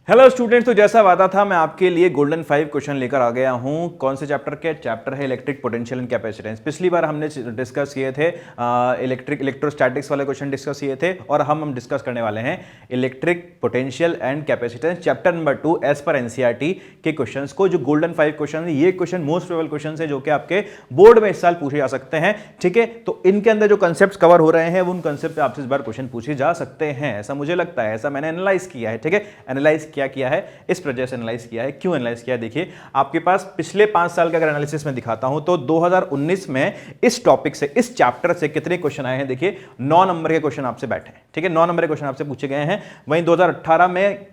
Hello students, तो जैसा वादा था मैं आपके लिए गोल्डन 5 क्वेश्चन लेकर आ गया हूं। कौन से चैप्टर के? चैप्टर है इलेक्ट्रिक पोटेंशियल एंड कैपेसिटेंस। पिछली बार हमने डिस्कस किए थे इलेक्ट्रोस्टैटिक्स वाले क्वेश्चन डिस्कस किए थे, और हम डिस्कस करने वाले हैं electric potential and capacitance chapter number 2 as per NCERT के क्वेश्चंस को। जो गोल्डन 5 क्वेश्चन है, ये क्वेश्चन मोस्ट प्रोबेबल क्वेश्चन है जो कि आपके बोर्ड में इस साल पूछे जा सकते हैं। ठीक है, तो इनके अंदर जो कंसेप्ट कवर हो रहे हैं उन कंसेप्ट पे आपसे इस बार क्वेश्चन पूछे जा सकते हैं, ऐसा मुझे लगता है। ऐसा मैंने एनालाइज किया है। ठीक है, एनालाइज क्या किया है, इस वजह से एनालाइज किया है। क्यों एनालाइज किया है? देखिए, आपके पास पिछले 5 साल का अगर एनालिसिस में दिखाता हूं तो 2019 में इस टॉपिक से, इस चैप्टर से कितने क्वेश्चन आए हैं? देखिए, 9 नंबर के क्वेश्चन आपसे बैठे हैं। ठीक है, 9 नंबर के क्वेश्चन आपसे पूछे गए हैं। वहीं 2018 में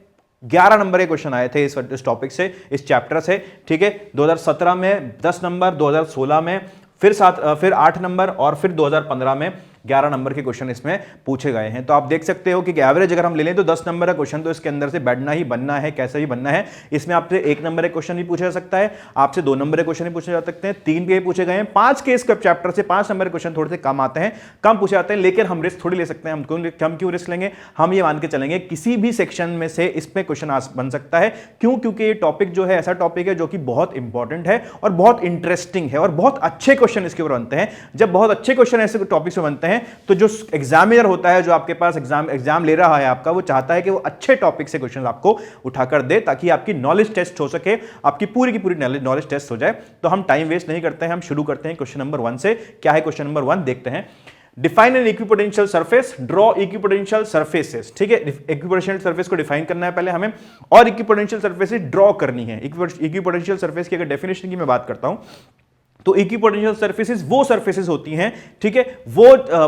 11 नंबर के क्वेश्चन आए थे इस टॉपिक से, इस चैप्टर से। ठीक है, 2017 में 10 नंबर, 2016 में फिर 8 नंबर, और फिर 2015 में 11 नंबर के क्वेश्चन इसमें पूछे गए हैं। तो आप देख सकते हो कि एवरेज अगर हम ले लें तो 10 नंबर का क्वेश्चन तो इसके अंदर से बैठना ही बनना है, कैसे भी बनना है। इसमें आपसे 1 नंबर का क्वेश्चन भी पूछा जा सकता है, आपसे 2 नंबर के क्वेश्चन भी पूछे जा सकते हैं, 3 के पूछे गए हैं, 5 के इस चैप्टर से 5 नंबर के क्वेश्चन थोड़े से कम आते हैं, कम पूछे जाते हैं। लेकिन हम रिस्क थोड़ी ले सकते हैं। हम क्यों रिस्क लेंगे? हम ये मान के चलेंगे किसी भी सेक्शन में से इसमें क्वेश्चन बन सकता है। क्यों? क्योंकि ये टॉपिक जो है ऐसा टॉपिक है जो कि बहुत इंपॉर्टेंट है और बहुत इंटरेस्टिंग है, और बहुत अच्छे क्वेश्चन इसके ऊपर बनते हैं। जब बहुत अच्छे क्वेश्चन ऐसे टॉपिक से बनते हैं तो जो एग्जामिनर होता है, जो आपके पास एग्जाम ले रहा है आपका, वो चाहता है कि वो अच्छे टॉपिक से क्वेश्चन आपको उठाकर दे, ताकि आपकी नॉलेज टेस्ट हो सके, आपकी पूरी की पूरी नॉलेज टेस्ट हो जाए। तो हम टाइम वेस्ट नहीं करते हैं, हम शुरू करते हैं क्वेश्चन नंबर 1 से। क्या है क्वेश्चन नंबर 1? देखते हैं। Define an equipotential surface, draw equipotential surfaces. ठीक है, इक्विपोटेंशियल सरफेस को डिफाइन करना है पहले हमें, और इक्विपोटेंशियल सरफेसेस ड्रॉ करनी है। इक्विपोटेंशियल सरफेस की अगर डेफिनेशन की मैं बात करता हूं तो इक्विपोटेंशियल सरफेसेस वो सरफेसेस होती हैं, ठीक है, वो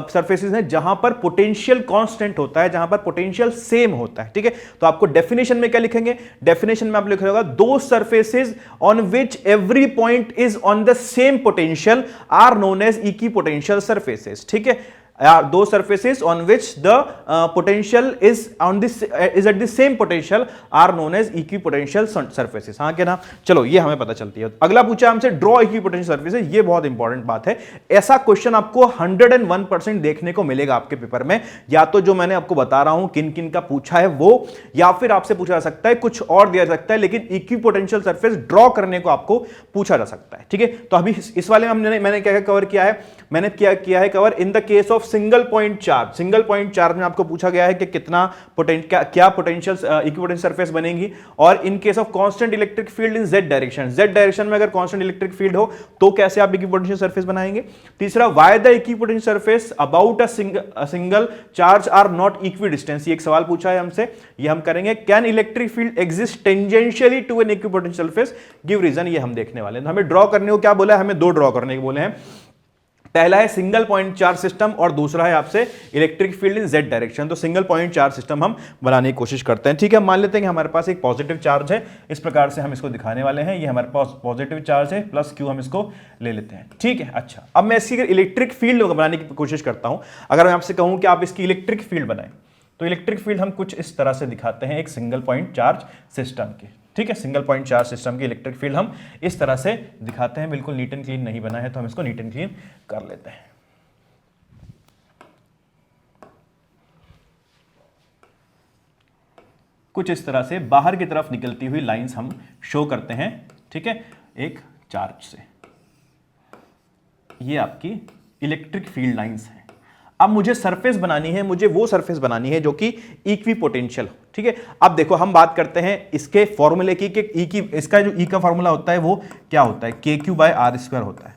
सरफेसेस हैं जहां पर पोटेंशियल कांस्टेंट होता है, जहां पर पोटेंशियल सेम होता है। ठीक है, तो आपको डेफिनेशन में क्या लिखेंगे? डेफिनेशन में आप लिख रहे होगा, दो surfaces on which every point is on the same potential are known as equipotential surfaces. ठीक है, दो surfaces on which the potential is at the same potential are known as equipotential surfaces। हाँ क्या ना? चलो, ये हमें पता चलती है। अगला पूछा हमसे ड्रॉ इक्विपोटेंशियल सरफेसेस। ये बहुत इंपॉर्टेंट बात है। ऐसा क्वेश्चन आपको 101% देखने को मिलेगा आपके पेपर में, या तो जो मैंने आपको बता रहा हूं किन किन का पूछा है वो, या फिर आपसे पूछा जा सकता है कुछ और दिया जा सकता है, लेकिन इक्विपोटेंशियल सरफेस ड्रॉ करने को आपको पूछा जा सकता है। ठीक है, तो अभी इस वाले में मैंने क्या कवर किया है? मैंने क्या किया है cover? In the case of single point charge. Single point charge में आपको पूछा गया है कि कितना क्या पोटेंशियल इक्विपोटेंशियल सरफेस बनेगी, और in case of constant electric field in Z direction, Z direction में अगर कांस्टेंट इलेक्ट्रिक फील्ड हो तो कैसे आप इक्विपोटेंशियल सरफेस बनाएंगे। तीसरा, why the equipotential surface about a single charge are not equidistance. ये एक सवाल पूछा है हमसे, ये हम करेंगे। Can electric field exist tangentially to an equipotential surface, give reason. ये हम देखने वाले हैं। तो हमें ड्रॉ करने को क्या बोला है? हमें 2 ड्रॉ करने को बोले हैं। पहला है सिंगल पॉइंट चार्ज सिस्टम, और दूसरा है आपसे electric field in Z direction. तो सिंगल पॉइंट चार्ज सिस्टम हम बनाने की कोशिश करते हैं। ठीक है, मान लेते हैं कि हमारे पास एक पॉजिटिव चार्ज है, इस प्रकार से हम इसको दिखाने वाले हैं। ये हमारे पास पॉजिटिव चार्ज है, प्लस क्यू हम इसको ले लेते हैं। ठीक है, अच्छा, अब मैं इसकी इलेक्ट्रिक फील्ड बनाने की कोशिश करता हूं। अगर मैं आपसे कहूं कि आप इसकी इलेक्ट्रिक फील्ड बनाएं, तो इलेक्ट्रिक फील्ड हम कुछ इस तरह से दिखाते हैं एक सिंगल पॉइंट चार्ज सिस्टम की। ठीक है, सिंगल पॉइंट चार्ज सिस्टम की इलेक्ट्रिक फील्ड हम इस तरह से दिखाते हैं। बिल्कुल नीट एंड क्लीन नहीं बना है, तो हम इसको नीट एंड क्लीन कर लेते हैं। कुछ इस तरह से बाहर की तरफ निकलती हुई लाइंस हम शो करते हैं। ठीक है, एक चार्ज से। ये आपकी इलेक्ट्रिक फील्ड लाइंस है। अब मुझे सरफेस बनानी है, मुझे वो सरफेस बनानी है जो कि इक्विपोटेंशियल हो। ठीक है, अब देखो हम बात करते हैं इसके फॉर्मूले की, कि ई की, इसका जो ई का फॉर्मूला होता है वो क्या होता है? के क्यू बाय आर स्क्वायर होता है।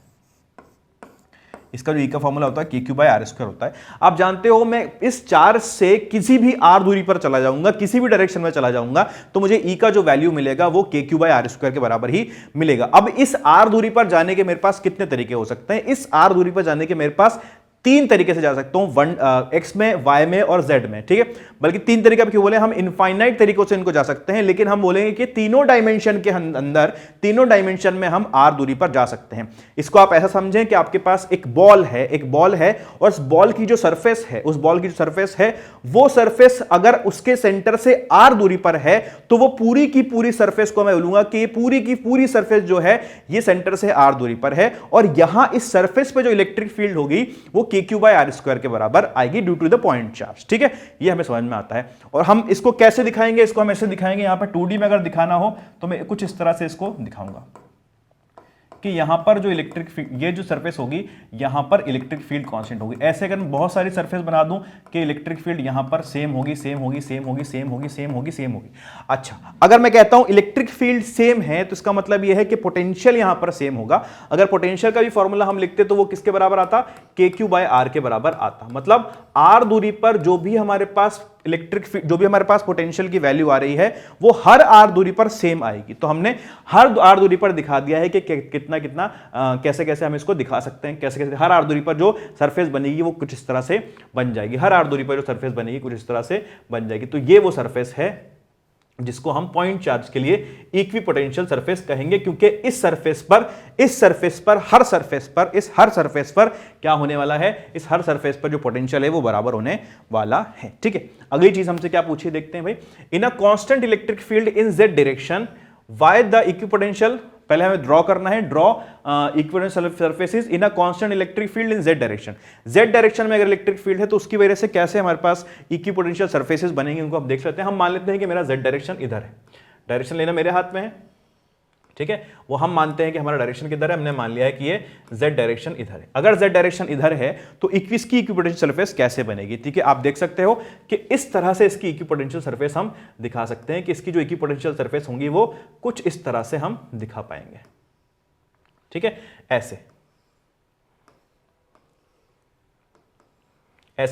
इसका जो ई का फॉर्मूला होता है के क्यू बाय आर स्क्वायर होता है। आप जानते हो, मैं इस चार्ज से किसी भी आर दूरी पर चला जाऊंगा, किसी भी डायरेक्शन में चला जाऊंगा, तो मुझे ई का जो वैल्यू मिलेगा वो के क्यू बाय आर स्क्वायर के बराबर ही मिलेगा। अब इस आर दूरी पर जाने के मेरे पास कितने तरीके हो सकते हैं? इस आर दूरी पर जाने के मेरे पास 3 तरीके से जा सकता हूं, एक्स में, वाई में और जेड में। ठीक है, बल्कि 3 तरीका क्यों बोले? हम इनफाइनाइट तरीकों से इनको जा सकते हैं, लेकिन हम बोलेंगे कि तीनों डायमेंशन के अंदर, तीनों डायमेंशन में हम आर दूरी पर जा सकते हैं। इसको आप ऐसा समझें कि आपके पास एक बॉल है, और उस बॉल की जो सरफेस है, वो सरफेस अगर उसके सेंटर से आर दूरी पर है, तो वो पूरी की पूरी सरफेस को मैं बोलूंगा कि पूरी की पूरी सरफेस जो है ये सेंटर से आर दूरी पर है, और यहां इस सरफेस पे जो इलेक्ट्रिक फील्ड होगी वो के क्यू बाय आर स्क्वायर के बराबर आएगी due to the point charge. ठीक है, ये हमें समझ में आता है। और हम इसको कैसे दिखाएंगे, इसको हम ऐसे दिखाएंगे, यहां पर 2D में अगर दिखाना हो तो मैं कुछ इस तरह से इसको दिखाऊंगा कि यहां पर जो इलेक्ट्रिक फील्ड, ये जो सरफेस होगी यहां पर इलेक्ट्रिक फील्ड कांस्टेंट होगी। ऐसे अगर मैं बहुत सारी सरफेस बना दूं कि इलेक्ट्रिक फील्ड यहां पर सेम होगी, सेम होगी, सेम होगी, सेम होगी, सेम होगी, सेम होगी। अच्छा, अगर मैं कहता हूं इलेक्ट्रिक फील्ड सेम है तो इसका मतलब यह है कि पोटेंशियल यहां पर सेम होगा। अगर पोटेंशियल का भी फॉर्मूला हम लिखते तो वो किसके बराबर आता, के क्यू बाय आर के बराबर आता। मतलब आर दूरी पर जो भी हमारे पास इलेक्ट्रिक फील्ड, जो भी हमारे पास पोटेंशियल की वैल्यू आ रही है वो हर आर दूरी पर सेम आएगी। तो हमने हर आर दूरी पर दिखा दिया है कि कितना कितना कैसे कैसे हम इसको दिखा सकते हैं, कैसे कैसे हर आर दूरी पर जो सरफेस बनेगी वो कुछ इस तरह से बन जाएगी, हर आर दूरी पर जो सरफेस बनेगी कुछ इस तरह से बन जाएगी। तो ये वो सरफेस है जिसको हम पॉइंट चार्ज के लिए इक्वी पोटेंशियल सरफेस कहेंगे, क्योंकि इस सरफेस पर हर सरफेस पर क्या होने वाला है, इस हर सरफेस पर जो पोटेंशियल है वो बराबर होने वाला है। ठीक है, अगली चीज हमसे क्या पूछी देखते हैं भाई। In a constant electric field in Z direction why the equipotential, पहले हमें ड्रॉ करना है, draw equipotential surfaces in a constant electric field in Z direction. Z direction में अगर इलेक्ट्रिक फील्ड है तो उसकी वजह से कैसे हमारे पास इक्विपोटेंशियल सरफेसेस बनेंगे उनको हम देख लेते हैं। हम मान लेते हैं कि मेरा जेड डायरेक्शन इधर है, डायरेक्शन लेना मेरे हाथ में है। ठीक है, वो हम मानते हैं कि हमारा डायरेक्शन किधर है, हमने मान लिया है कि ये z डायरेक्शन इधर है। अगर z डायरेक्शन इधर है तो इसकी इक्विपोटेंशियल सरफेस कैसे बनेगी। ठीक है, आप देख सकते हो कि इस तरह से इसकी इक्विपोटेंशियल सरफेस हम दिखा सकते हैं कि इसकी जो इक्विपोटेंशियल सरफेस होंगी वो कुछ इस तरह से हम दिखा पाएंगे। ठीक है, ऐसे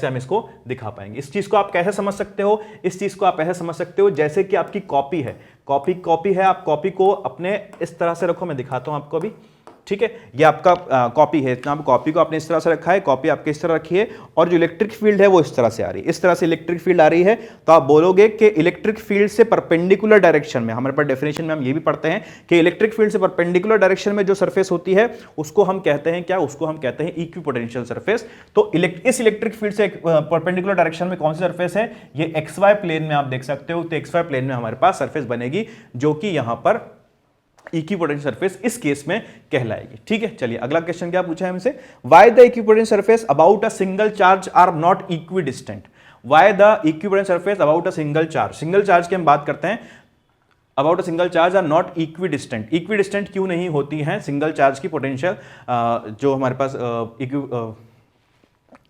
हम इसको दिखा पाएंगे। इस चीज को आप कैसे समझ सकते हो, इस चीज को आप ऐसे समझ सकते हो जैसे कि आपकी कॉपी है, कॉपी है, आप कॉपी को अपने इस तरह से रखो, मैं दिखाता हूं आपको अभी। ठीक है, ये आपका कॉपी है, इतना कॉपी को आपने इस तरह से रखा है, कॉपी आपके इस तरह रखी है और जो इलेक्ट्रिक फील्ड है वो इस तरह से आ रही है, इस तरह से इलेक्ट्रिक फील्ड आ रही है। तो आप बोलोगे कि इलेक्ट्रिक फील्ड से परपेंडिकुलर डायरेक्शन में, हमारे पास डेफिनेशन में हम ये भी पढ़ते हैं कि इलेक्ट्रिक फील्ड से परपेंडिकुलर डायरेक्शन में जो सरफेस होती है उसको हम कहते हैं क्या, उसको हम कहते हैं इक्विपोटेंशियल सरफेस। तो इस इलेक्ट्रिक फील्ड से परपेंडिकुलर डायरेक्शन में कौन सी सरफेस है, ये XY प्लेन में आप देख सकते हो। तो XY प्लेन में हमारे पास सरफेस बनेगी जो कि यहां पर इक्विपोटेंशियल सरफेस इस केस में कहलाएगी। ठीक है, चलिए अगला क्वेश्चन क्या पूछा है हमसे, why the equipotential surface about a single charge are not equidistant. Why the equipotential surface about a single charge की हम बात करते हैं, about a single charge are not equidistant. Equidistant क्यों नहीं होती हैं सिंगल चार्ज की पोटेंशियल, जो हमारे पास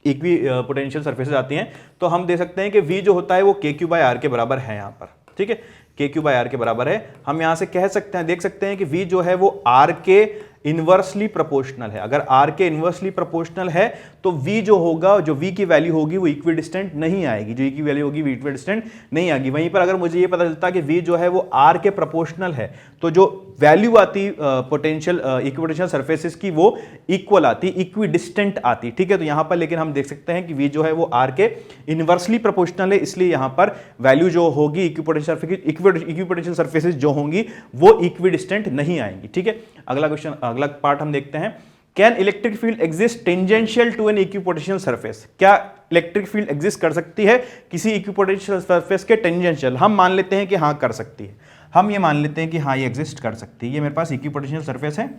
इक्वी पोटेंशियल सरफेसेस आती हैं। तो हम दे सकते हैं कि V जो होता है वो के क्यू बाय आर के बराबर है यहाँ पर। ठीक है, के क्यू बाय आर के बराबर है। हम यहां से कह सकते हैं, देख सकते हैं कि V जो है वो R के इनवर्सली प्रोपोर्शनल है। अगर R के इनवर्सली प्रोपोर्शनल है तो V जो होगा, जो V की वैल्यू होगी वो इक्विडिस्टेंट नहीं आएगी, जो E की वैल्यू होगी वो इक्विडिस्टेंट नहीं आएगी। वहीं पर अगर मुझे ये पता चलता कि V जो है वो R के प्रोपोर्शनल है तो जो वैल्यू आती पोटेंशियल इक्विपोटेंशियल सरफेसेस की वो इक्वल आती, इक्विडिस्टेंट आती। ठीक है, तो यहां पर लेकिन हम देख सकते हैं कि V जो है वो R के इनवर्सली प्रोपोर्शनल है, इसलिए यहां पर वैल्यू जो होगी इक्विपोटेंशियल सरफेसेस जो होंगी वो इक्विडिस्टेंट नहीं आएंगी। ठीक है, अगला क्वेश्चन, अगला पार्ट हम देखते हैं। Can electric field exist tangential to an equipotential surface. क्या इलेक्ट्रिक फील्ड एग्जिस्ट कर सकती है किसी इक्विपोटेंशियल सरफेस के टेंजेंशियल। हम मान लेते हैं कि हाँ कर सकती है, हम ये मान लेते हैं कि हाँ ये एग्जिस्ट कर सकती है। ये मेरे पास इक्विपोटेंशियल सरफेस है,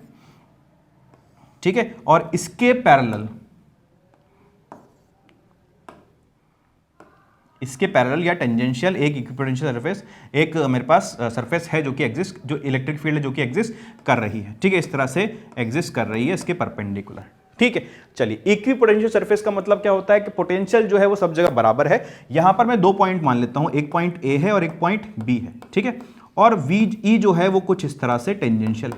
ठीक है, और इसके पैरेलल या टेंजेंशियल एक इक्विपोटेंशियल सरफेस, एक मेरे पास सरफेस है जो कि एग्जिस्ट, जो इलेक्ट्रिक फील्ड है जो कि एग्जिस्ट कर रही है। ठीक है, इस तरह से एग्जिस्ट कर रही है इसके परपेंडिकुलर। ठीक है, चलिए इक्विपोटेंशियल सरफेस का मतलब क्या होता है कि पोटेंशियल जो है वो सब जगह बराबर है। यहां पर मैं दो पॉइंट मान लेता हूं, एक पॉइंट ए है और एक पॉइंट बी है। ठीक है, और वी जो है वो कुछ इस तरह से टेंजेंशियल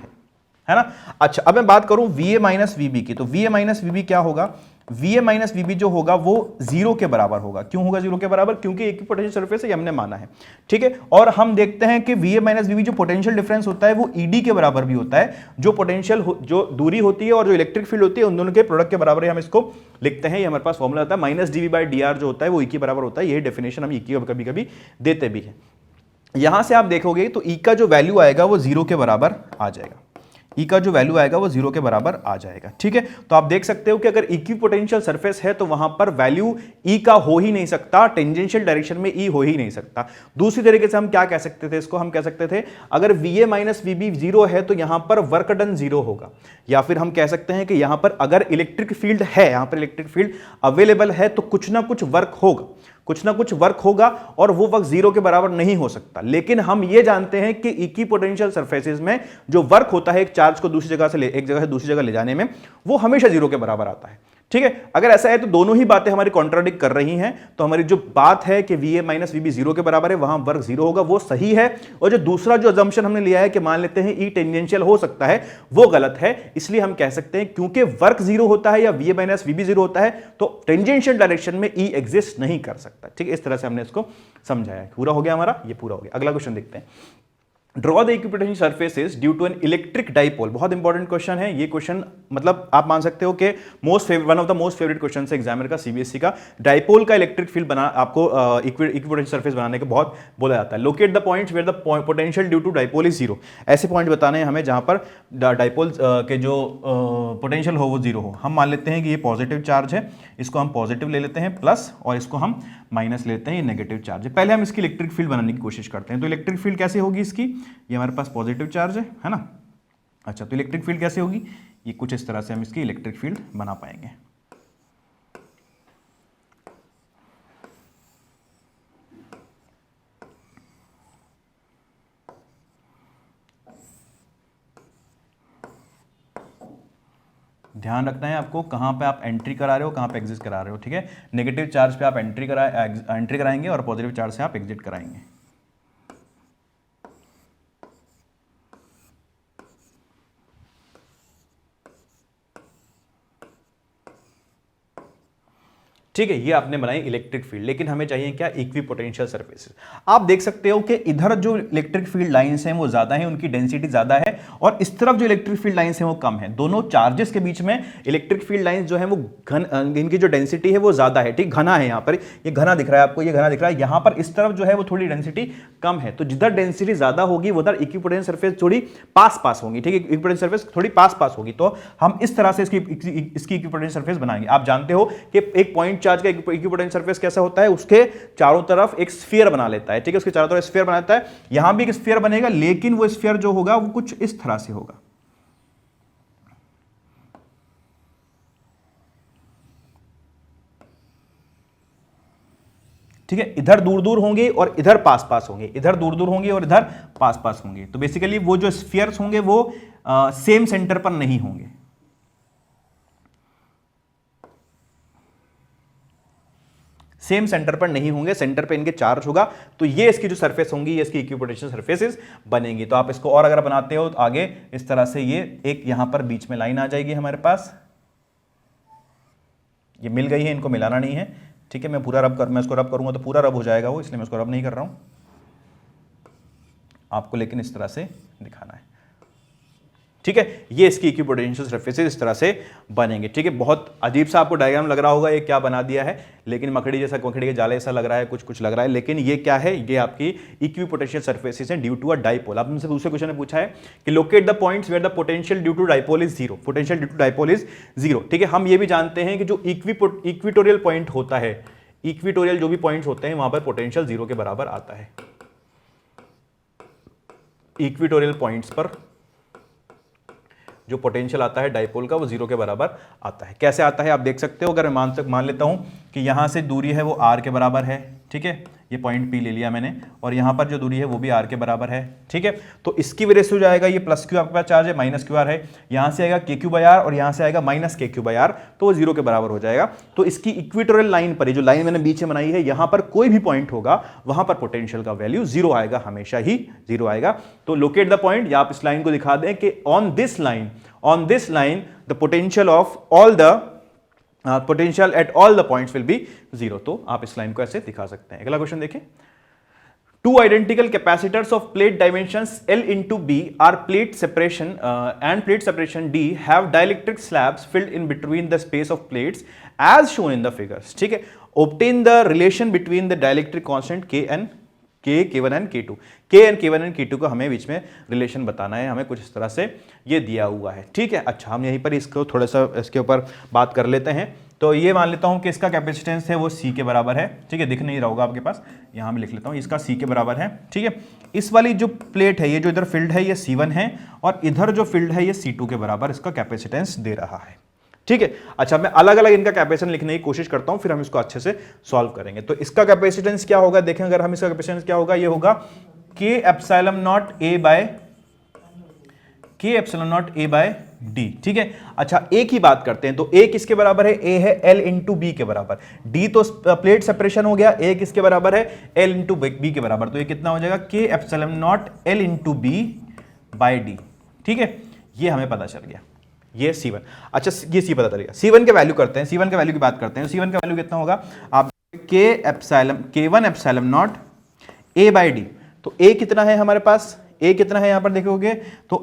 है ना। अच्छा, अब मैं बात करूं VA माइनस VB की, तो VA माइनस VB क्या होगा, VA माइनस VB जो होगा वो 0 के बराबर होगा। क्यों होगा 0 के बराबर, क्योंकि इक्विपोटेंशियल सरफेस है, ये हमने माना है। ठीक है, और हम देखते हैं कि VA माइनस VB जो पोटेंशियल डिफरेंस होता है वो ED के बराबर भी होता है। जो पोटेंशियल जो दूरी होती है और जो इलेक्ट्रिक फील्ड होती है उन दोनों के प्रोडक्ट के बराबर ही हम इसको लिखते हैं। ये हमारे पास फॉर्मूला होता है माइनस dV/dr जो होता है वो E के बराबर होता है। यही डेफिनेशन हम E की कभी कभी देते भी हैं। यहां से आप देखोगे तो E का जो वैल्यू आएगा वो 0 के बराबर आ जाएगा। ई का जो वैल्यू आएगा वो जीरो के बराबर आ जाएगा। ठीक है, तो आप देख सकते हो कि अगर इक्विपोटेंशियल सरफेस है तो वहां पर वैल्यू ई का हो ही नहीं सकता, टेंजेंशियल डायरेक्शन में ई हो ही नहीं सकता। दूसरी तरीके से हम क्या कह सकते थे इसको, हम कह सकते थे अगर V A minus V B zero है तो यहां पर वर्क डन जीरो होगा, या फिर हम कह सकते हैं कि यहां पर अगर इलेक्ट्रिक फील्ड है, यहां पर इलेक्ट्रिक फील्ड अवेलेबल है तो कुछ ना कुछ वर्क होगा, कुछ ना कुछ वर्क होगा और वो वर्क जीरो के बराबर नहीं हो सकता। लेकिन हम ये जानते हैं कि इक्विपोटेंशियल सरफेसेस में जो वर्क होता है एक चार्ज को दूसरी जगह से एक जगह से दूसरी जगह ले जाने में, वो हमेशा जीरो के बराबर आता है। ठीक है, अगर ऐसा है तो दोनों ही बातें हमारी कॉन्ट्राडिक्ट कर रही हैं, तो हमारी जो बात है कि V A minus V B zero के बराबर है, वहां वर्क जीरो होगा, वो सही है। और जो दूसरा जो अजम्पशन हमने लिया है कि मान लेते हैं ई टेंजेंशियल हो सकता है, वो गलत है। इसलिए हम कह सकते हैं क्योंकि वर्क जीरो होता है या V A minus V B zero होता है तो टेंजेंशियल डायरेक्शन में ई एग्जिस्ट नहीं कर सकता। ठीक है, इस तरह से हमने इसको समझाया। पूरा हो गया हमारा, ये पूरा हो गया। अगला क्वेश्चन देखते हैं। Draw the equipotential surfaces due to an electric dipole. बहुत इंपॉर्टेंट क्वेश्चन है ये क्वेश्चन, मतलब आप मान सकते हो कि one of the most favourite question है एग्जामिनर का, सीबीएसई का। डाइपोल का इलेक्ट्रिक फील्ड बना आपको इक्विपोटेंशियल सरफेस बनाने के बहुत बोला जाता है। Locate the points where the potential due to dipole is zero. ऐसे पॉइंट बताने हैं हमें जहां पर डाइपोल के जो पोटेंशियल हो वो जीरो हो। हम मान लेते हैं कि ये पॉजिटिव चार्ज है, इसको हम पॉजिटिव ले लेते हैं प्लस, और इसको हम माइनस लेते हैं, ये नेगेटिव चार्ज है। पहले हम इसकी इलेक्ट्रिक फील्ड बनाने की कोशिश करते हैं। तो इलेक्ट्रिक फील्ड कैसे होगी इसकी, ये हमारे पास पॉजिटिव चार्ज है ना। अच्छा, तो इलेक्ट्रिक फील्ड कैसे होगी, ये कुछ इस तरह से हम इसकी इलेक्ट्रिक फील्ड बना पाएंगे। ध्यान रखना है आपको कहां पे आप एंट्री करा रहे हो, कहां पे एग्जिट करा रहे हो। ठीक है, नेगेटिव चार्ज पे आप एंट्री कराएंगे और पॉजिटिव चार्ज से आप एग्जिट कराएंगे। ठीक है, ये आपने बनाई इलेक्ट्रिक फील्ड, लेकिन हमें चाहिए क्या, इक्विपोटेंशियल सरफेसेस। आप देख सकते हो कि इधर जो इलेक्ट्रिक फील्ड लाइंस हैं वो ज्यादा हैं, उनकी डेंसिटी ज्यादा है, और इस तरफ जो इलेक्ट्रिक फील्ड लाइंस हैं वो कम है। दोनों चार्जेस के बीच में इलेक्ट्रिक फील्ड लाइंस जो है वो इनकी जो डेंसिटी है वो ज्यादा है। ठीक, घना है, यहाँ पर ये घना दिख रहा है आपको, ये घना दिख रहा है। यहाँ पर इस तरफ जो है वो थोड़ी डेंसिटी कम है, तो जिधर डेंसिटी ज्यादा होगी उधर इक्विपोटेंशियल सरफेस थोड़ी पास पास होगी। ठीक है, इक्विपोटेंशियल सरफेस थोड़ी पास पास होगी, तो हम इस तरह से इसकी इक्विपोटेंशियल सरफेस बनाएंगे। आप जानते हो कि एक पॉइंट चार्ज का इक्विपोटेंशियल सरफेस कैसा होता है, उसके चारों तरफ एक स्फीयर बना लेता है। ठीक है, उसके चारों तरफ स्फीयर बनाता है। यहां भी एक स्फीयर बनेगा, लेकिन वो स्फीयर जो होगा वो कुछ इस तरह से होगा। ठीक है, इधर दूर दूर होंगे और इधर पास पास होंगे, इधर दूर दूर होंगे और इधर पास पास होंगे। तो बेसिकली वो जो स्फीयर्स होंगे वो सेम सेंटर पर नहीं होंगे। सेम सेंटर पर नहीं होंगे, सेंटर पे इनके चार्ज होगा, तो ये इसकी जो सरफेस होंगी, ये इसकी इक्विपोटेंशियल सरफेसेस बनेंगी। तो आप इसको और अगर बनाते हो तो आगे इस तरह से ये एक यहां पर बीच में लाइन आ जाएगी हमारे पास, ये मिल गई है, इनको मिलाना नहीं है। ठीक है, मैं इसको रब करूंगा तो पूरा रब हो जाएगा वो, इसलिए मैं इसको रब नहीं कर रहा हूं आपको, लेकिन इस तरह से दिखाना है। ठीक है, ये इसकी इक्विपोटेंशियल सरफेसेस इस तरह से बनेंगे। ठीक है, बहुत अजीब सा आपको डायग्राम लग रहा होगा, ये क्या बना दिया है, लेकिन मकड़ी के जाले जैसा लग रहा है, कुछ लग रहा है, लेकिन ये क्या है, ये आपकी इक्विपोटेंशियल सरफेसेस हैं ड्यू टू अ डाइपोल। अब मुझसे दूसरे क्वेश्चन में पूछा है कि locate the points where the potential due to dipole is zero. Potential due to dipole is zero. ठीक है, हम ये भी जानते हैं कि जो इक्विटोरियल पॉइंट होता है, इक्विटोरियल जो भी पॉइंट्स होते हैं वहां पर पोटेंशियल जीरो के बराबर आता है। इक्विटोरियल पॉइंट्स पर जो पोटेंशियल आता है डाइपोल का वो जीरो के बराबर आता है। कैसे आता है आप देख सकते हो, अगर मैं मान लेता हूं कि यहां से दूरी है वो r के बराबर है। ठीक है, ये पॉइंट P ले लिया मैंने, और यहां पर जो दूरी है वो भी r के बराबर है। ठीक है, तो इसकी वजह से हो जाएगा ये प्लस क्यू आपके पास चार्ज है, माइनस क्यू आर है, यहां से आएगा KQ/R और यहां से आएगा माइनस KQ/R, तो वो जीरो के बराबर हो जाएगा। तो इसकी इक्वेटोरियल लाइन पर, ये जो लाइन मैंने बीच में बनाई है, यहां पर कोई भी पॉइंट होगा वहां पर पोटेंशियल का वैल्यू जीरो आएगा, हमेशा ही जीरो आएगा। तो लोकेट द पॉइंट, या आप इस लाइन को दिखा दें कि on this line the potential of all the potential at all the points will be zero. तो आप इस लाइन को ऐसे दिखा सकते हैं। अगला क्वेश्चन देखें। Two identical capacitors of plate dimensions L into B are plate separation and plate separation D have dielectric slabs filled in between the space of plates as shown in the figures. ठीक है, obtain the relation between the dielectric constant K and K1 and K2, K and K1 and K2 को हमें बीच में relation बताना है, हमें कुछ इस तरह से ये दिया हुआ है, ठीक है। अच्छा, हम यहीं पर इसको थोड़ा सा इसके ऊपर बात कर लेते हैं। तो ये मान लेता हूं कि इसका कैपेसिटेंस है वो C के बराबर है, ठीक है, दिख नहीं रहा होगा आपके पास, यहां मैं लिख लेता हूं, इसका C के बराबर है, ठीक है। इस वाली जो प्लेट है, ये जो इधर फील्ड है ये C1 है, और इधर जो फील्ड है ये C2 के बराबर इसका कैपेसिटेंस दे रहा है, ठीक है। अच्छा, मैं अलग अलग इनका कैपेसिटेंस लिखने की कोशिश करता हूं, फिर हम इसको अच्छे से सॉल्व करेंगे। तो इसका कैपेसिटेंस क्या होगा, देखें अगर हम इसका कैपेसिटेंस क्या होगा, ये होगा K epsilon naught A by D, ठीक है। अच्छा, A की बात करते हैं, तो A किसके बराबर है, A है L इंटू बी के बराबर, D तो प्लेट सेपरेशन हो गया, A किसके बराबर है, L इंटू बी के बराबर, तो ये कितना हो जाएगा, K epsilon naught L into B by D, ठीक है। ये हमें पता चल गया, ये C1। अच्छा, ये C पता चलेगा। C1 के वैल्यू करते हैं, C1 के वैल्यू की बात करते हैं। C1 का वैल्यू कितना होगा, आप K1 epsilon naught A by D, तो A कितना है हमारे पास, A कितना है यहां पर देखोगे तो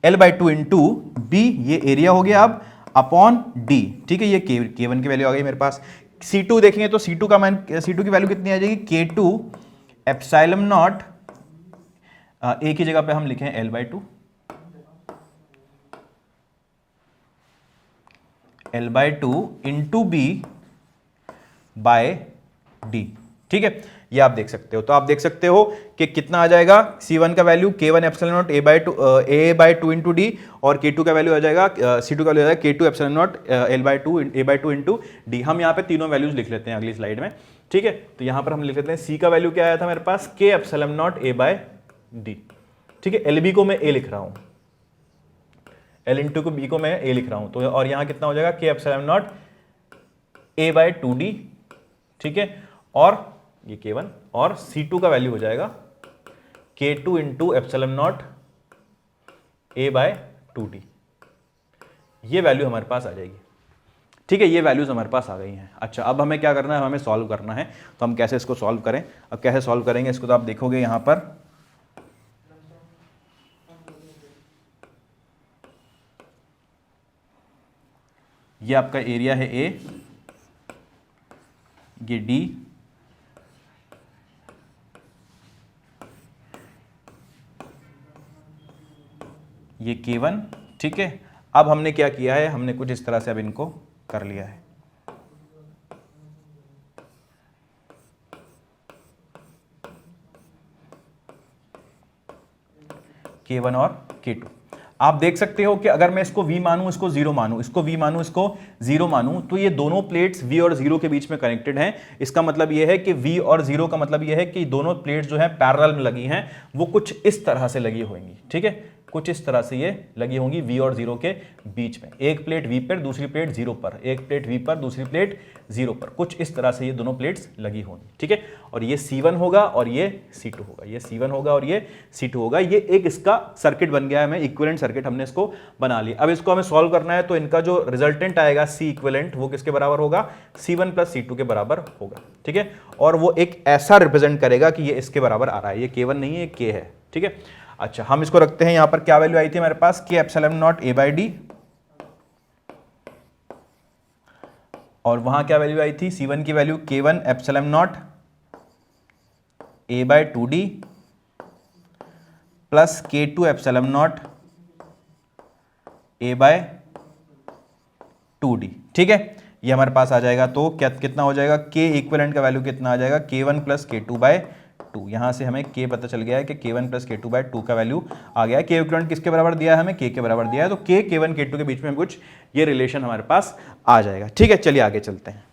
L by two into B, ये एरिया हो गया अब अपॉन D, ठीक है। ये K1 की वैल्यू आ गई मेरे पास। C2 देखेंगे तो C2 की वैल्यू कितनी आ जाएगी, K2 एप्सिलॉन नॉट, A की जगह पे हम लिखें L by two, L by two into B by D, ठीक है। ये आप देख सकते हो, तो आप देख सकते हो कि कितना आ जाएगा, C1 का value K1 epsilon naught A by two into D, और K2 का वैल्यू आ जाएगा, C2 का वैल्यू आ जाएगा K2 epsilon naught A by two into D. हम यहाँ पे तीनों वैल्यूज लिख लेते हैं अगली स्लाइड में, ठीक है। तो यहाँ पर हम लिख लेते हैं C का वैल्यू क्या आया था मेरे पास, K epsilon naught A by D, ठीक है। LB को मैं A लिख रहा हूँ, L इंटू को B को मैं A लिख रहा हूँ, तो और यहाँ कितना हो जाएगा, K epsilon naught A by two D, ठीक है। और ये K1, और C2 का वैल्यू हो जाएगा K2 into epsilon naught A by two D. ये वैल्यू हमारे पास आ जाएगी, ठीक है। ये वैल्यूज हमारे पास आ गई हैं। अच्छा, अब हमें क्या करना है, हमें सॉल्व करना है। तो हम कैसे इसको सॉल्व करें, अब कैसे सॉल्व करेंगे इसको, तो आप देखोगे यहां पर ये आपका एरिया है A, ये D, ये K1, ठीक है। अब हमने क्या किया है, हमने कुछ इस तरह से अब इनको कर लिया है, K1 और K2। आप देख सकते हो कि अगर मैं इसको V मानूं, इसको 0 मानूं, इसको V मानूं, इसको 0 मानूं, तो ये दोनों प्लेट्स V और 0 के बीच में कनेक्टेड हैं। इसका मतलब ये है कि V और 0 का मतलब ये है कि दोनों प्लेट्स जो है पैरेलल में लगी हैं, वो कुछ इस तरह से लगी होंगी, ठीक है। कुछ इस तरह से ये लगी होंगी V और 0 के बीच में, एक प्लेट V पर, दूसरी प्लेट 0 पर, एक प्लेट V पर, दूसरी प्लेट 0 पर, कुछ इस तरह से ये दोनों प्लेट्स लगी होंगी, ठीक है। और ये C1 होगा और ये C2 होगा, ये C1 होगा और ये C2 होगा। ये एक इसका सर्किट बन गया है, हमें इक्विवेलेंट सर्किट हमने इसको बना लिया। अब इसको हमें सॉल्व करना है, तो इनका जो रिजल्टेंट आएगा C इक्विवेलेंट, वो किसके बराबर होगा, C1 प्लस C2 के बराबर होगा, ठीक है। और वो एक ऐसा रिप्रेजेंट करेगा कि ये इसके बराबर आ रहा है, ये K1 नहीं है, ये K है, ठीक है। अच्छा, हम इसको रखते हैं, यहां पर क्या वैल्यू आई थी हमारे पास, K epsilon naught A by D, और वहां क्या वैल्यू आई थी, C1 की value K1 epsilon naught A by two D plus K2 epsilon naught A by two D, ठीक है। ये हमारे पास आ जाएगा, तो क्या कितना हो जाएगा, K इक्विवेलेंट का वैल्यू कितना आ जाएगा, K1 plus K2 by two. यहां से हमें K पता चल गया है कि K1 plus K2 by two का वैल्यू आ गया है। K इक्विवेलेंट किसके बराबर दिया है हमें, K के बराबर दिया है, तो K K1 K2 के बीच में कुछ ये रिलेशन हमारे पास आ जाएगा, ठीक है। चलिए आगे चलते हैं,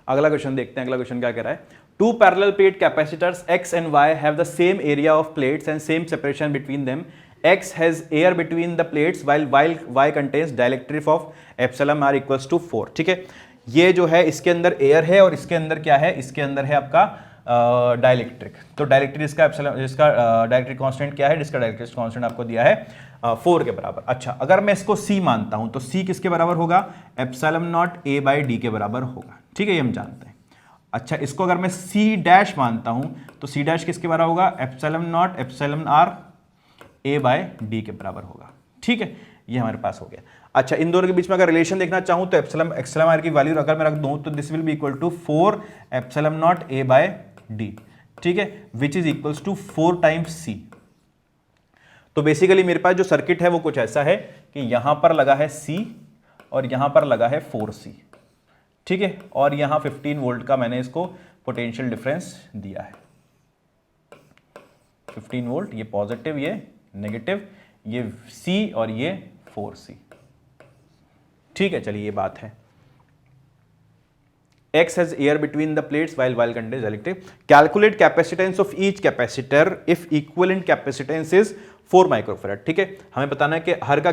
अगला क्वेश्चन देखते हैं। अगला क्वेश्चन क्या कह रहा है, two parallel plate capacitors X and Y have the same area of plates and same separation between them. X has air between the plates while Y contains dielectric of epsilon r equals to 4, ठीक है। ये जो है इसके अंदर air है और इसके अंदर क्या है, इसके अंदर है आपका डाइलेक्ट्रिक। तो डाइलेक्ट्रिक इसका डाइलेक्ट्रिक कांस्टेंट क्या है, जिसका डाइलेक्ट्रिक कांस्टेंट आपको दिया है 4 के बराबर। अच्छा, अगर मैं इसको C मानता हूं तो C किसके बराबर होगा, epsilon naught A by D के बराबर होगा, ठीक है, ये हम जानते हैं। अच्छा, इसको अगर मैं C डैश मानता हूं तो C डैश किसके बराबर होगा, epsilon naught epsilon R A by D के बराबर होगा, ठीक है, ये हमारे पास हो गया। अच्छा, इन दोनों के बीच में अगर रिलेशन देखना चाहूं तो एप्सिलॉन आर की वैल्यू अगर मैं रख दूं तो this will be equal to 4 epsilon naught A by D, ठीक है, which is equals to 4 times C. तो बेसिकली मेरे पास जो सर्किट है वो कुछ ऐसा है कि यहां पर लगा है C और यहां पर लगा है 4C, ठीक है, और यहां 15 वोल्ट का मैंने इसको पोटेंशियल डिफरेंस दिया है। 15 वोल्ट, ये पॉजिटिव, ये नेगेटिव, ये C और ये 4C, ठीक है। चलिए, ये बात है। X has air between the plates while contains is electric. Calculate capacitance of each capacitor if equivalent capacitance is 4 microfarad, ठीक है। हमें बताना है कि हर का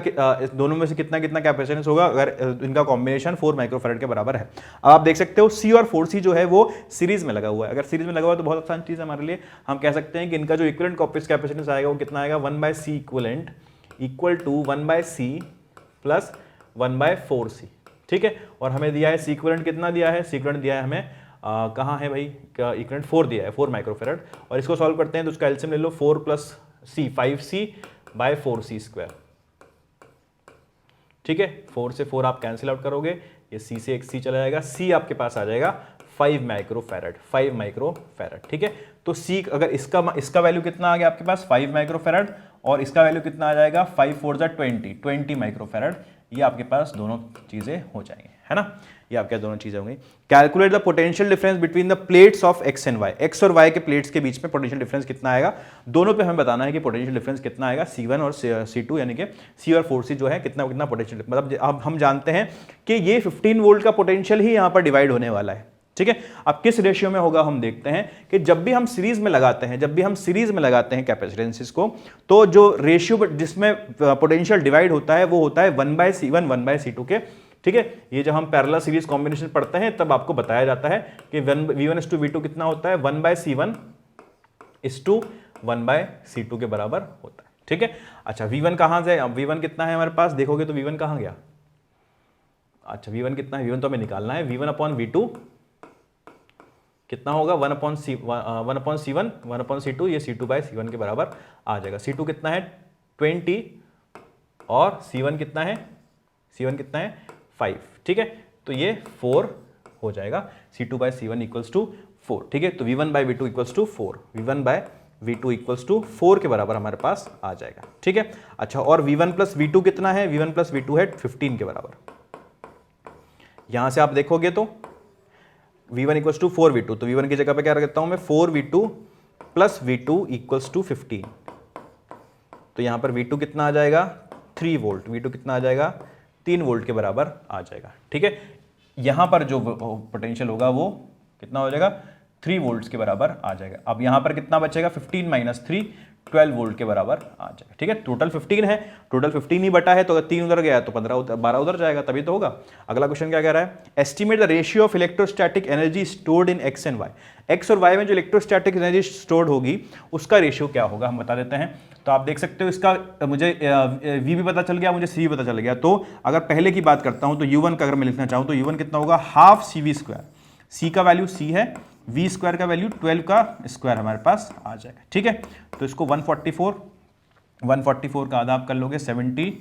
दोनों में से कितना कितना कैपेसिटेंस होगा अगर इनका कॉम्बिनेशन 4 माइक्रोफेरेड के बराबर है। अब आप देख सकते हो C और 4C जो है वो सीरीज में लगा हुआ है। अगर सीरीज में लगा हुआ है तो बहुत आसान चीज़ है हमारे लिए। हम कह सकते हैं कि इनका जो इक्विवेलेंट कैपेसिटेंस आएगा वो कितना आएगा, 1/C equivalent equal to 1/C plus 1/4C, ठीक है। और हमें दिया है सीक्वेंट, कितना दिया है, सीक्वेंट दिया है हमें कहाँ है भाई, इक्वेंट 4 दिया है, 4 माइक्रोफेरेड। और इसको सॉल्व करते हैं तो उसका एलसीएम ले लो, 4 plus C 5C by 4C square, ठीक है। 4 से 4 आप कैंसिल आउट करोगे, ये C से एक C चला जाएगा, C आपके पास आ जाएगा 5 माइक्रोफेरेड, 5 माइक्रोफेरेड, ठीक है। तो C अगर इसका वैल्यू कितना आ गया आपके पास 5 माइक्रोफेरेड और इसका वैल्यू कितना आ जाएगा 5 4 20 माइक्रोफेरेड। ये आपके पास दोनों चीजें हो जाएंगी, है ना, ये आपके दोनों चीजें होंगी। Calculate the potential difference between the plates of X and Y, X और वाई के प्लेट्स के बीच में पोटेंशियल डिफरेंस कितना आएगा। दोनों पे हमें बताना है कि पोटेंशियल डिफरेंस कितना आएगा, C1 और C2, यानी कि C और 4C जो है कितना कितना पोटेंशियल, मतलब अब हम जानते हैं कि ये 15 वोल्ट का पोटेंशियल ही यहाँ पर डिवाइड होने वाला है, ठीक है। अब किस रेशियो में होगा हम देखते हैं कि जब भी हम सीरीज में लगाते हैं, कैपेसिटेंसेस को, तो जो रेशियो जिसमें पोटेंशियल डिवाइड होता है वो होता है 1/C1 1/C2 के, ठीक है। ये जब हम पैरेलल सीरीज कॉम्बिनेशन पढ़ते हैं तब आपको बताया जाता है कि V1:V2 कितना होता है, 1/C1 1/C2 के बराबर होता है, ठीक है। अच्छा, V1 कहां से, V1 कितना है हमारे पास, देखोगे तो V1 कहां गया। अच्छा, V1 कितना है, V1 तो हमें निकालना है, V1/V2 कितना होगा, 1/C1 1/C2, ये C2/C1 के बराबर आ जाएगा। C2 कितना है 20 और C1 कितना है 5, ठीक है। तो ये 4 हो जाएगा, C2/C1 इक्वल्स टू 4, ठीक है। तो V1/V2 equals to 4, V1/V2 equals to 4 के बराबर हमारे पास आ जाएगा, ठीक है। अच्छा, और V1+V2 कितना है, V1+V2 है 15 के बराबर। यहां से आप देखोगे तो V1 इक्वल्स टू 4V2, तो V1 की जगह पे क्या रखता हूं मैं, 4V2 plus V2 equals to 15। तो यहां पर V2 कितना आ जाएगा 3 वोल्ट, V2 कितना आ जाएगा 3 वोल्ट के बराबर आ जाएगा, ठीक है। यहां पर जो पोटेंशियल होगा वो कितना हो जाएगा 3 वोल्ट्स के बराबर आ जाएगा। अब यहां पर कितना बचेगा, 15 माइनस 3 12 वोल्ट के बराबर आ जाएगा, ठीक है। टोटल 15 है, टोटल 15 ही बटा है, तो अगर 3 उधर गया तो 12 उधर जाएगा, तभी तो होगा। अगला क्वेश्चन क्या कह रहा है, estimate the ratio of electrostatic energy stored in X and Y. X और वाई में जो इलेक्ट्रोस्टैटिक एनर्जी स्टोर्ड होगी उसका रेशियो क्या होगा, हम बता देते हैं। तो आप देख सकते हो इसका मुझे V भी पता चल गया, मुझे C भी पता चल गया। तो अगर पहले की बात करता हूं तो U1 का अगर मैं लिखना चाहूं तो U1 कितना होगा, हाफ CV स्क्वायर, C का वैल्यू C है, V स्क्वायर का वैल्यू 12 का स्क्वायर हमारे पास आ जाएगा, ठीक है। तो इसको 144 का आधा आप कर लोगे 72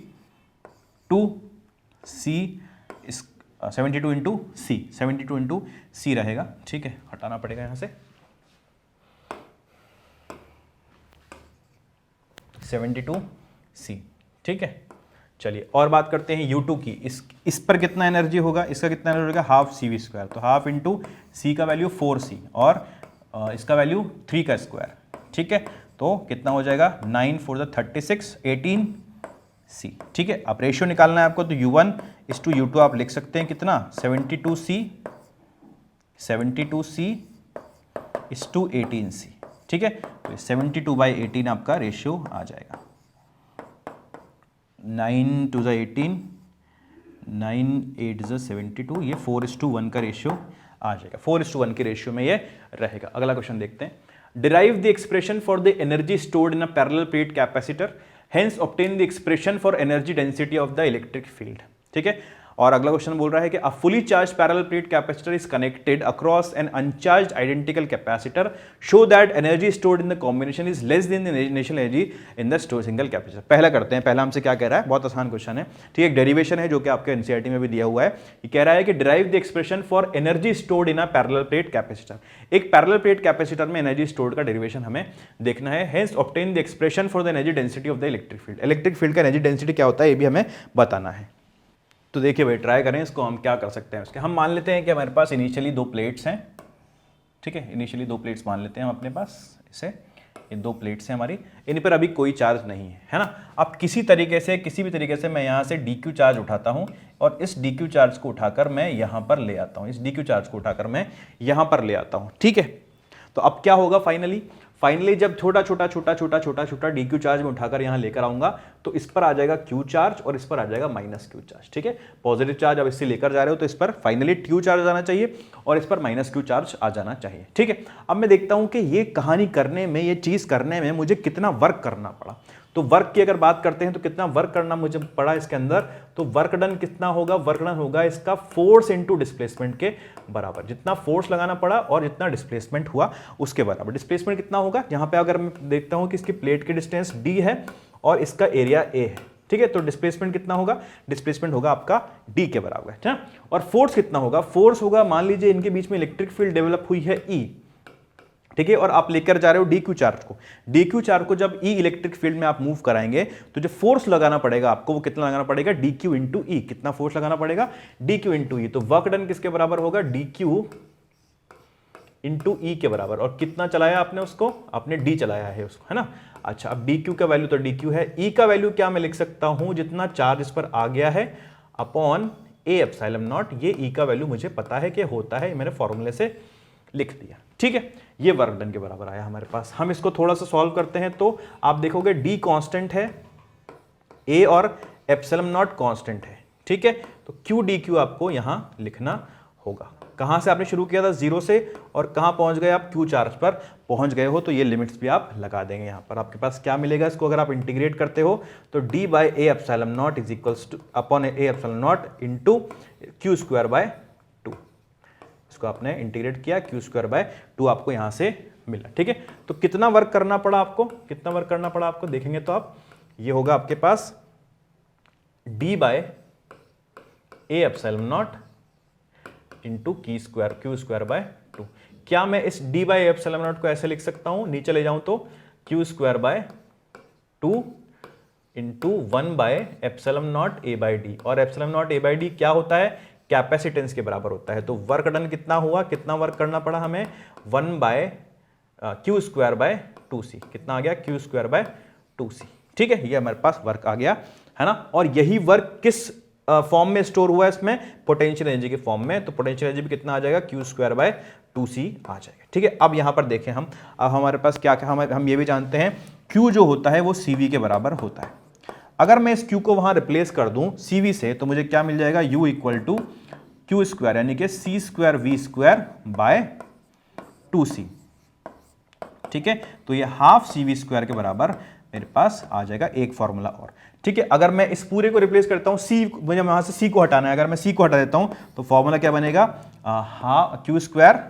इंटू C रहेगा, ठीक है। हटाना पड़ेगा यहां से 72C, ठीक है। चलिए और बात करते हैं U2 की। इस पर कितना एनर्जी होगा, इसका कितना एनर्जी होगा, हाफ CV स्क्वायर, तो हाफ इंटू C का वैल्यू 4C और इसका वैल्यू 3 का स्क्वायर, ठीक है। तो कितना हो जाएगा 9 4 36 18C, ठीक है। अब रेशियो निकालना है आपको, तो U1:U2 आप लिख सकते हैं कितना 72C 18C, ठीक है। तो 72/18 आपका रेशियो आ जाएगा, 9 2 18 9 8 72, ये 4:1 का रेशियो आ जाएगा, 4:1 के रेशियो में ये रहेगा। अगला क्वेश्चन देखते हैं, derive the expression for the energy stored in a parallel plate capacitor, hence obtain the expression for energy density of the electric field, ठीक है। और अगला क्वेश्चन बोल रहा है कि a fully charge parallel plate capacitor is connected across N uncharged identical capacitor, show that energy stored in the combination is less than the initial energy in the store single capacitor. पहला करते हैं, पहला हमसे क्या कह रहा है, बहुत आसान क्वेश्चन है, ठीक है, एक डेरिवेशन है जो कि आपके एनसीईआरटी में भी दिया हुआ है। ये कह रहा है कि derive the expression for energy stored in a parallel plate capacitor. एक पैरेलल प्लेट कैपेसिटर में एनर्जी स्टोर्ड का डेरिवेशन हमें देखना है। Hence obtain the expression for the energy density of the electric field. Electric field का energy density क्या होता है ये भी हमें बताना है। तो देखिए भाई, ट्राई करें इसको, हम क्या कर सकते हैं उसके। हम मान लेते हैं कि हमारे पास इनिशियली दो प्लेट्स हैं, ठीक है, इनिशियली दो प्लेट्स मान लेते हैं हम अपने पास, इसे ये दो प्लेट्स हैं हमारी, इन पर अभी कोई चार्ज नहीं है ना। अब किसी तरीके से, किसी भी तरीके से मैं यहाँ से DQ चार्ज उठाता हूँ और इस DQ चार्ज को उठाकर मैं यहाँ पर ले आता हूँ, इस DQ चार्ज को उठाकर मैं यहाँ पर ले आता हूँ, ठीक है। तो अब क्या होगा फाइनली जब छोटा छोटा DQ चार्ज में उठाकर यहाँ लेकर आऊंगा तो इस पर आ जाएगा Q चार्ज और इस पर आ जाएगा -Q चार्ज, ठीक है। पॉजिटिव चार्ज अब इससे लेकर जा रहे हो तो इस पर फाइनली Q चार्ज आ जाना चाहिए और इस पर -Q चार्ज आ जाना चाहिए, ठीक है। अब मैं देखता हूं कि ये कहानी करने में, ये चीज करने में मुझे कितना वर्क करना पड़ा। तो वर्क की अगर बात करते हैं तो कितना वर्क करना मुझे पड़ा इसके अंदर, तो वर्क डन कितना होगा, वर्क डन होगा इसका फोर्स इनटू डिस्प्लेसमेंट के बराबर। जितना फोर्स लगाना पड़ा और जितना डिस्प्लेसमेंट हुआ उसके बराबर। डिस्प्लेसमेंट कितना होगा, यहां पे अगर मैं देखता हूं कि इसकी प्लेट की डिस्टेंस d है और इसका एरिया a है, ठीक है, तो डिस्प्लेसमेंट कितना होगा, डिस्प्लेसमेंट होगा आपका d के बराबर, ठीक है। और फोर्स कितना होगा, फोर्स होगा, मान लीजिए इनके बीच में इलेक्ट्रिक फील्ड डेवलप हुई है E, ठीक है, और आप लेकर जा रहे हो DQ चार्ज को। DQ चार्ज को जब E इलेक्ट्रिक फील्ड में आप मूव कराएंगे तो जो फोर्स लगाना पड़ेगा आपको वो कितना लगाना पड़ेगा, DQ इंटू E। कितना फोर्स लगाना पड़ेगा, DQ इंटू E। तो वर्क डन किसके बराबर होगा, DQ इंटू E के बराबर। और कितना चलाया आपने उसको, आपने D चलाया है उसको, है ना। अच्छा, अब DQ का वैल्यू तो DQ है, E का वैल्यू क्या मैं लिख सकता हूं, जितना चार्ज इस पर आ गया है अपॉन A एप्सिलॉन नॉट। ये E का वैल्यू मुझे पता है कि होता है, मैंने फॉर्मूले से लिख दिया, ठीक है। ये वर्क डन के बराबर आया हमारे पास। हम इसको थोड़ा सा सॉल्व करते हैं तो आप देखोगे D कांस्टेंट है, A और एप्सिलॉन नॉट कांस्टेंट है, ठीक है। तो Q DQ आपको यहां लिखना होगा। कहां से आपने शुरू किया था, 0 से, और कहां पहुंच गए आप, Q चार्ज पर पहुंच गए हो, तो ये लिमिट्स भी आप लगा देंगे। यहां पर आपके पास क्या मिलेगा, इसको अगर आप इंटीग्रेट करते हो तो D by A epsilon not is equals two upon A epsilon naught into Q square by 2। इसको आपने इंटीग्रेट किया, Q स्क्वायर बाय 2 आपको यहां से मिला, ठीक है। तो कितना वर्क करना पड़ा आपको, कितना वर्क करना पड़ा आपको, देखेंगे तो आप, ये होगा आपके पास D by A epsilon naught into Q square by 2। क्या मैं इस D बाई एप्सिलॉन नॉट को ऐसे लिख सकता हूं, नीचे ले जाऊं तो Q square by 2 into 1 by epsilon naught A by D। और epsilon naught A by D क्या होता है, कैपेसिटेंस के बराबर होता है। तो वर्क डन कितना हुआ, कितना वर्क करना पड़ा हमें, 1 bye Q square by 2C। कितना आ गया, Q स्क्वायर बाय 2C, ठीक है। ये हमारे पास वर्क आ गया, है ना। और यही वर्क किस फॉर्म में स्टोर हुआ है, इसमें पोटेंशियल एनर्जी के फॉर्म में। तो पोटेंशियल एनर्जी भी कितना आ जाएगा, Q स्क्वायर बाय 2C आ जाएगा, ठीक है। अब यहां पर देखें हम, अब हमारे पास क्या क्या, हम ये भी जानते हैं Q जो होता है वो CV के बराबर होता है। अगर मैं इस Q को वहां रिप्लेस कर दूं CV से तो मुझे क्या मिल जाएगा, U equal to Q square यानी कि C square V square by 2C, ठीक है। तो ये हाफ CV स्क्वायर के बराबर मेरे पास आ जाएगा, एक फॉर्मूला और, ठीक है। अगर मैं इस पूरे को रिप्लेस करता हूं, C मुझे वहां से C को हटाना है, अगर मैं C को हटा देता हूं तो फॉर्मूला क्या बनेगा, half Q square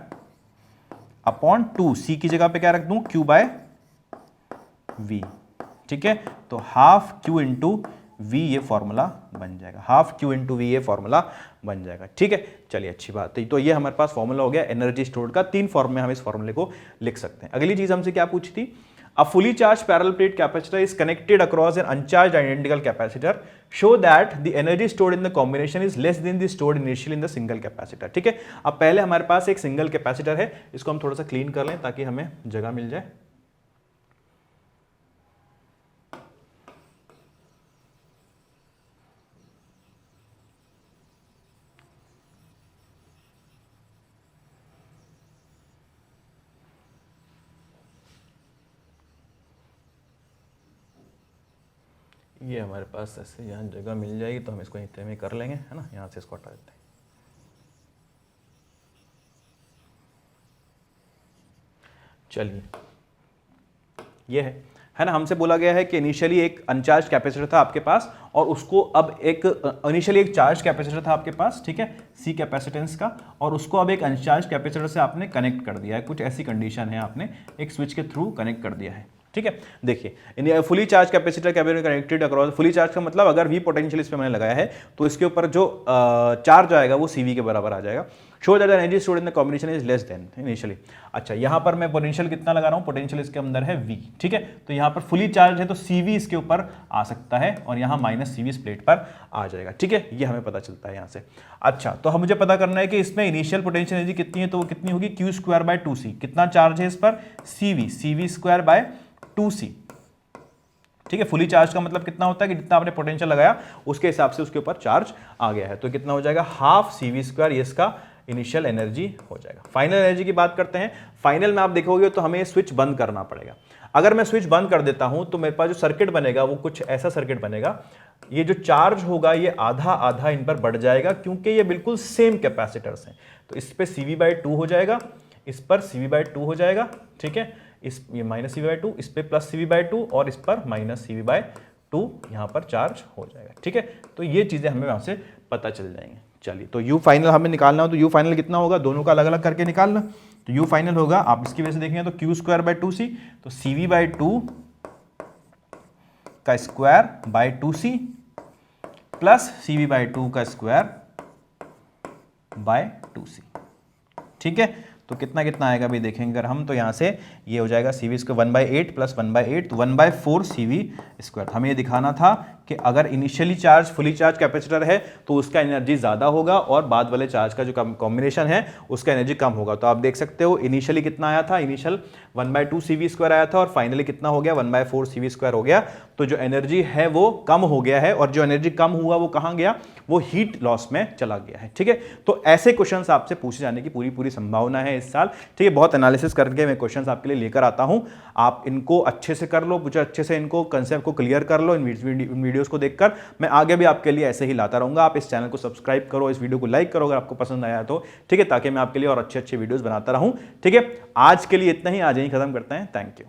upon 2, C की जगह पे क्या रख दूं, Q बाय V, ठीक है। तो हाफ Q इंटू V ये फॉर्मूला बन जाएगा, हाफ Q इंटू V ये फॉर्मूला बन जाएगा, ठीक है। चलिए, अच्छी बात है। तो ये हमारे पास फॉर्मूला हो गया एनर्जी स्टोर्ड का। 3 फॉर्म में हम इस फॉर्मूले को लिख सकते हैं। अगली चीज हमसे क्या पूछी थी, a fully charge parallel plate capacitor is connected across N uncharged identical capacitor, show that the energy stored in the combination is less than the stored initially in the single capacitor, ठीक है। अब पहले हमारे पास एक single capacitor है, इसको हम थोड़ा सा क्लीन कर लें ताकि हमें जगह मिल जाए। ये हमारे पास ऐसे यहाँ जगह मिल जाएगी तो हम इसको इतने में कर लेंगे, है ना। यहाँ से इसको हटा देते हैं। चलिए, ये है है ना। हमसे बोला गया है कि इनिशियली एक अनचार्ज कैपेसिटर था आपके पास और उसको अब एक इनिशियली एक चार्ज कैपेसिटर था आपके पास, ठीक है, सी कैपेसिटेंस का, और उसको अब एक अनचार्ज कैपेसिटर से आपने कनेक्ट कर दिया है। कुछ ऐसी कंडीशन है, आपने एक स्विच के थ्रू कनेक्ट कर दिया है, ठीक है। देखिए fully charge capacitor connected across, fully charge का मतलब अगर वी पोटेंशियल इस पे मैंने लगाया है तो इसके ऊपर जो चार्ज आएगा वो CV के बराबर आ जाएगा। Show that the energy stored in the combination is less than initially. अच्छा, यहाँ पर मैं पोटेंशियल कितना लगा रहा हूँ, पोटेंशियल इसके अंदर है V, ठीक है। तो यहाँ पर फुली चार्ज है तो CV इसके ऊपर आ सकता है और यहाँ -CV इस प्लेट पर आ जाएगा, ठीक है। ये हमें पता चलता है यहाँ से। अच्छा, तो हम मुझे पता करना है कि इसमें इनिशियल पोटेंशियल एनर्जी कितनी है, तो वो कितनी होगी Q²/2C। कितना चार्ज है इस पर, CV²/2C, ठीक है। फुली चार्ज का मतलब कितना होता है कि जितना आपने पोटेंशियल लगाया उसके हिसाब से उसके ऊपर चार्ज आ गया है, तो कितना हो जाएगा 12CV², ये इसका इनिशियल एनर्जी हो जाएगा। फाइनल एनर्जी की बात करते हैं। फाइनल में आप देखोगे तो हमें स्विच बंद करना पड़ेगा। अगर मैं स्विच बंद कर देता हूं तो मेरे पास जो सर्किट बनेगा वो कुछ ऐसा सर्किट बनेगा, ये जो चार्ज होगा ये आधा आधा इन पर बढ़ जाएगा क्योंकि ये बिल्कुल सेम कैपेसिटर्स हैं। तो इस पर CV/2 हो जाएगा, इस पर CV/2 हो जाएगा, ठीक है। इस ये -CV/2, इस पे +CV/2 और इस पर -CV/2 यहाँ पर चार्ज हो जाएगा, ठीक है। तो ये चीज़ें हमें वहाँ से पता चल जाएंगी। चलिए, तो U फाइनल हमें निकालना हो तो U फाइनल कितना होगा, दोनों का अलग अलग करके निकालना। तो U फाइनल होगा, आप इसकी वजह से देखेंगे तो Q²/2C, तो CV/2 का square by 2C plus CV/2 का स्क्वायर बाय 2C, ठीक है। तो कितना कितना आएगा भी देखेंगे अगर हम, तो यहाँ से ये हो जाएगा CV स्क्वायर 1/8 प्लस 1/8, तो 1/4 CV स्क्वायर। हमें ये दिखाना था कि अगर initially charge fully charge capacitor है तो उसका एनर्जी ज़्यादा होगा और बाद वाले चार्ज का जो कॉम्बिनेशन है उसका एनर्जी कम होगा। तो आप देख सकते हो इनिशियली कितना आया था, इनिशियल 1/2 CV स्क्वायर आया था और फाइनली कितना हो गया 1/4 CV स्क्वायर हो गया। तो जो एनर्जी है वो कम हो गया है और जो एनर्जी कम हुआ वो कहाँ गया, वो हीट लॉस में चला गया है, ठीक है। तो ऐसे क्वेश्चंस आपसे पूछे जाने की पूरी पूरी संभावना है इस साल, ठीक है। बहुत एनालिसिस करके मैं क्वेश्चंस आपके लिए लेकर आता हूं, आप इनको अच्छे से कर लो, कुछ अच्छे से इनको कंसेप्ट को क्लियर कर लो। इन वीडियोस को देखकर मैं आगे भी आपके लिए ऐसे ही लाता रहूंगा। आप इस चैनल को सब्सक्राइब करो, इस वीडियो को लाइक करो अगर आपको पसंद आया तो, ठीक है, ताकि मैं आपके लिए और अच्छे अच्छे वीडियोस बनाता रहूं, ठीक है। आज के लिए इतना ही, आज यहीं खत्म करते हैं। Thank you.